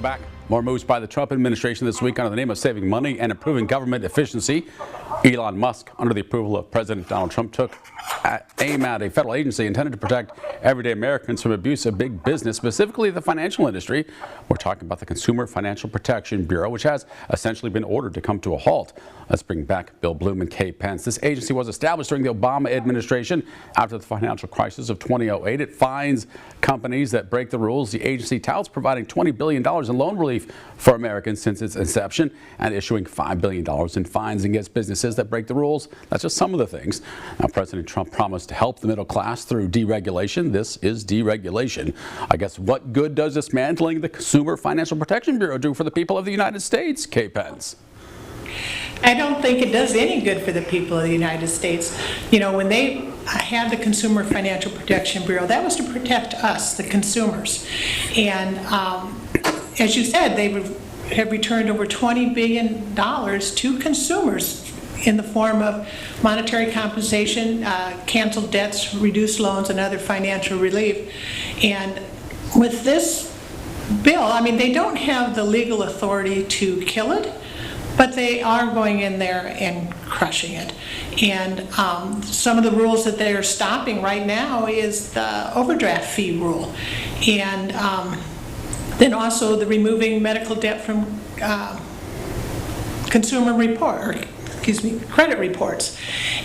Welcome back. More moves by the Trump administration this week under the name of saving money and improving government efficiency. Elon Musk, under the approval of President Donald Trump, took aim at a federal agency intended to protect everyday Americans from abuse of big business, specifically the financial industry. We're talking about the Consumer Financial Protection Bureau, which has essentially been ordered to come to a halt. Let's bring back Bill Bloom and Kay Pence. This agency was established during the Obama administration after the financial crisis of 2008. It fines companies that break the rules. The agency touts providing $20 billion in loan relief for Americans since its inception and issuing $5 billion in fines against businesses that break the rules. That's just some of the things. Now, President Trump promised to help the middle class through deregulation. This is deregulation. I guess what good does dismantling the Consumer Financial Protection Bureau do for the people of the United States, Kay Pence? I don't think it does any good for the people of the United States. You know, when they had the Consumer Financial Protection Bureau, that was to protect us, the consumers. And as you said, they have returned over $20 billion to consumers in the form of monetary compensation, canceled debts, reduced loans, and other financial relief. And with this bill, I mean, they don't have the legal authority to kill it, but they are going in there and crushing it. And some of the rules that they're stopping right now is the overdraft fee rule. And then also the removing medical debt from credit reports.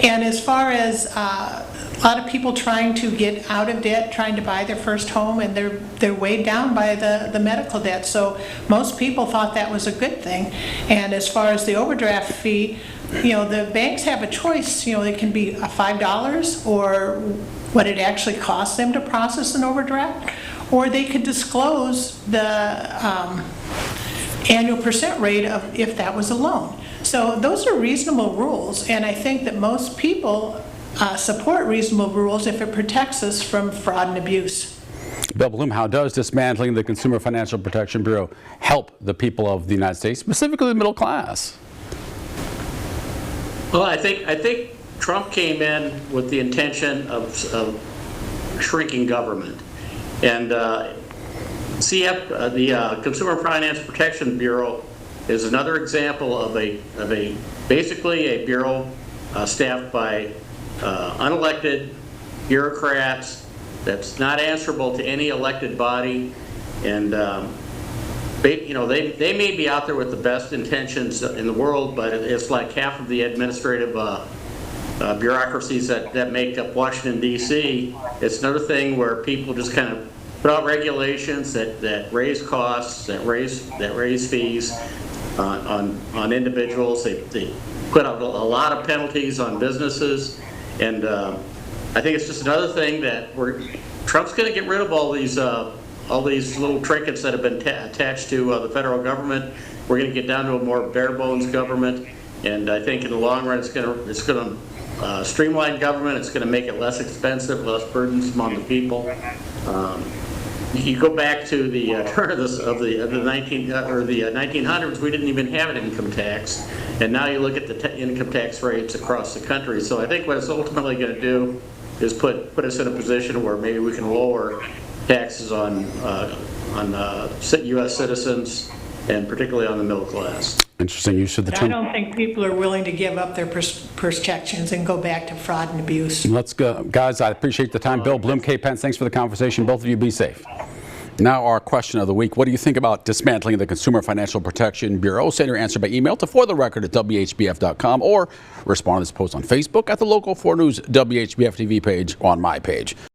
And as far as a lot of people trying to get out of debt, trying to buy their first home, and they're weighed down by the medical debt. So most people thought that was a good thing. And as far as the overdraft fee, you know, the banks have a choice. You know, it can be $5 or what it actually costs them to process an overdraft, or they could disclose the annual percent rate of if that was a loan. So those are reasonable rules, and I think that most people support reasonable rules if it protects us from fraud and abuse. Bill Bloom, how does dismantling the Consumer Financial Protection Bureau help the people of the United States, specifically the middle class? Well, I think Trump came in with the intention of shrinking government, and the Consumer Finance Protection Bureau is another example of basically a bureau staffed by unelected bureaucrats that's not answerable to any elected body, and you know, they may be out there with the best intentions in the world, but it's like half of the administrative bureaucracies that make up Washington, D.C. It's another thing where people just kind of put out regulations that raise costs, that raise fees on individuals. They put out a lot of penalties on businesses, and I think it's just another thing that Trump's going to get rid of all these little trinkets that have been attached to the federal government. We're going to get down to a more bare bones government, and I think in the long run it's going to streamline government. It's going to make it less expensive, less burdensome on the people. You go back to the turn of the 1900s, we didn't even have an income tax, and now you look at the income tax rates across the country. So I think what it's ultimately going to do is put us in a position where maybe we can lower taxes on U.S. citizens, and particularly on the middle class. Interesting use of the term. I don't think people are willing to give up their protections and go back to fraud and abuse. Let's go. Guys, I appreciate the time. Bill Bloom, Kay Pence, thanks for the conversation. Both of you be safe. Now our question of the week. What do you think about dismantling the Consumer Financial Protection Bureau? Send your answer by email to fortherecord@whbf.com or respond to this post on Facebook at the local 4 News WHBF TV page on my page.